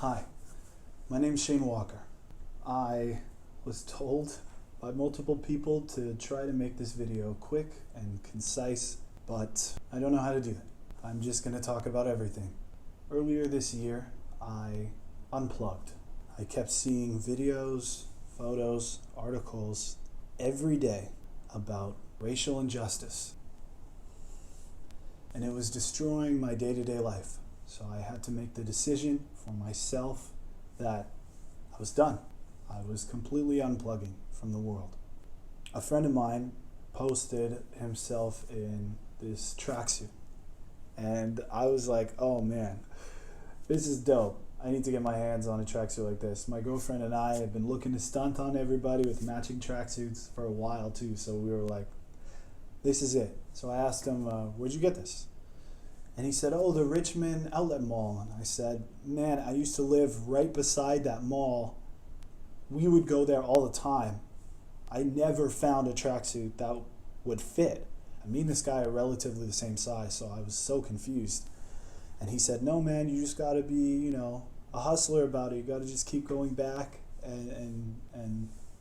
Hi, my name's Shane Walker. I was told by multiple people to try to make this video quick and concise, but I don't know how to do that. I'm just going to talk about everything. Earlier this year, I unplugged. I kept seeing videos, photos, articles every day about racial injustice, and it was destroying my day-to-day life. So I had to make the decision for myself that I was done. I was completely unplugging from the world. A friend of mine posted himself in this tracksuit, and I was like, oh man, this is dope. I need to get my hands on a tracksuit like this. My girlfriend and I have been looking to stunt on everybody with matching tracksuits for a while too, so we were like, this is it. So I asked him, where'd you get this? And he said, oh, the Richmond Outlet Mall. And I said, man, I used to live right beside that mall. We would go there all the time. I never found a tracksuit that would fit. Me and this guy are relatively the same size, so I was so confused. And he said, no, man, you just got to be, a hustler about it. You got to just keep going back, and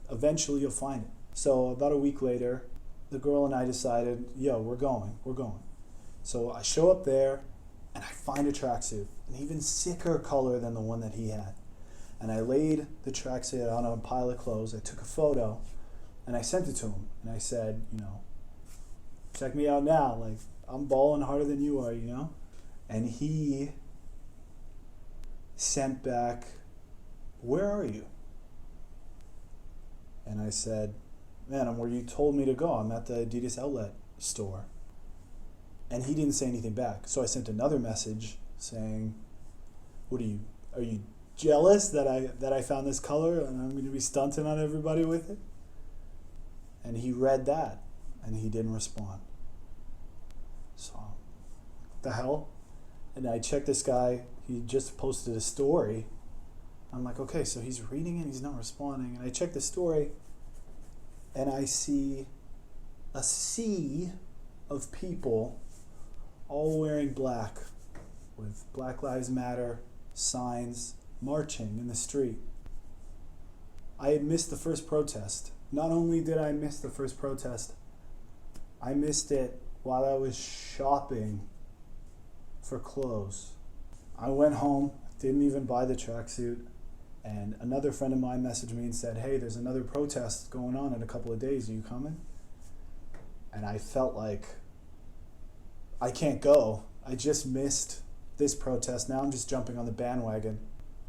eventually you'll find it. So about a week later, the girl and I decided, yo, we're going. So I show up there, and I find a tracksuit, an even sicker color than the one that he had. And I laid the tracksuit on a pile of clothes. I took a photo, and I sent it to him. And I said, check me out now. Like, I'm balling harder than you are, And he sent back, where are you? And I said, man, I'm where you told me to go. I'm at the Adidas outlet store. And he didn't say anything back. So I sent another message saying, are you jealous that I found this color and I'm going to be stunting on everybody with it? And he read that and he didn't respond. So, what the hell? And I checked this guy, he just posted a story. I'm like, okay, so he's reading it, he's not responding. And I check the story and I see a sea of people all wearing black with Black Lives Matter signs marching in the street. I had missed the first protest. Not only did I miss the first protest, I missed it while I was shopping for clothes. I went home, didn't even buy the tracksuit, and another friend of mine messaged me and said, hey, there's another protest going on in a couple of days. Are you coming? And I felt like I can't go. I just missed this protest. Now I'm just jumping on the bandwagon.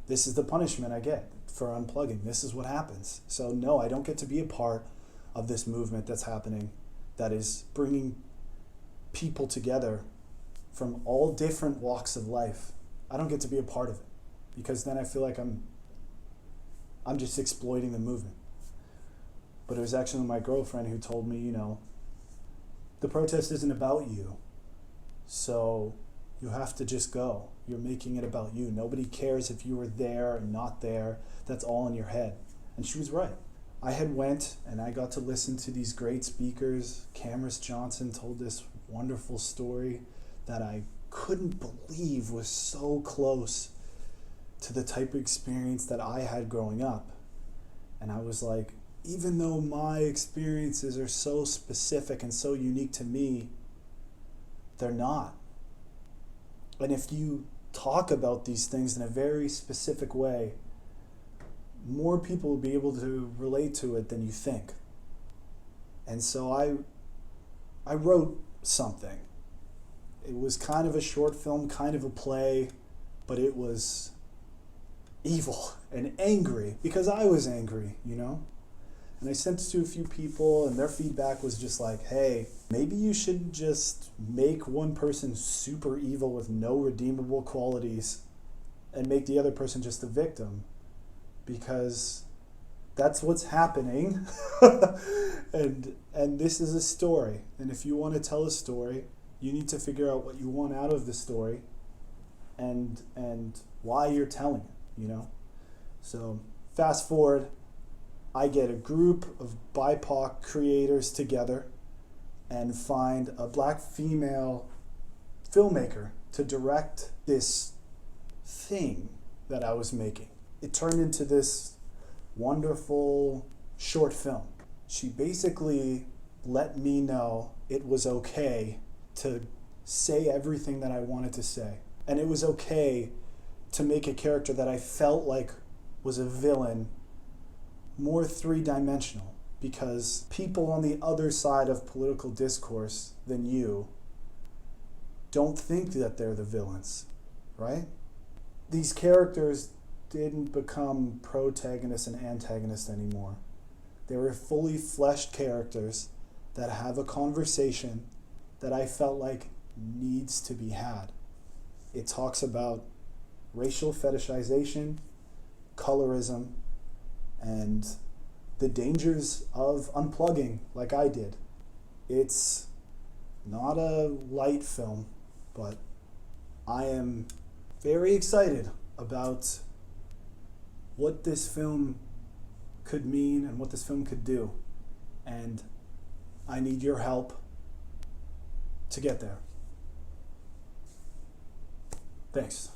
This is the punishment I get for unplugging. This is what happens. So no, I don't get to be a part of this movement that's happening, that is bringing people together from all different walks of life. I don't get to be a part of it, because then I feel like I'm just exploiting the movement. But it was actually my girlfriend who told me, the protest isn't about you. So you have to just go. You're making it about you. Nobody cares if you were there or not there. That's all in your head. And she was right. I had went and I got to listen to these great speakers. Cameron Johnson told this wonderful story that I couldn't believe was so close to the type of experience that I had growing up. And I was like, even though my experiences are so specific and so unique to me, they're not. And if you talk about these things in a very specific way, more people will be able to relate to it than you think. And so I wrote something. It was kind of a short film, kind of a play, but it was evil and angry because I was angry, And I sent it to a few people, and their feedback was just like, hey, maybe you should just make one person super evil with no redeemable qualities and make the other person just a victim, because that's what's happening. and this is a story. And if you want to tell a story, you need to figure out what you want out of the story and why you're telling it, So fast forward, I get a group of BIPOC creators together and find a black female filmmaker to direct this thing that I was making. It turned into this wonderful short film. She basically let me know it was okay to say everything that I wanted to say. And it was okay to make a character that I felt like was a villain more three-dimensional, because people on the other side of political discourse than you don't think that they're the villains, right? These characters didn't become protagonists and antagonists anymore. They were fully fleshed characters that have a conversation that I felt like needs to be had. It talks about racial fetishization, colorism, and the dangers of unplugging like I did. It's not a light film, but I am very excited about what this film could mean and what this film could do. And I need your help to get there. Thanks.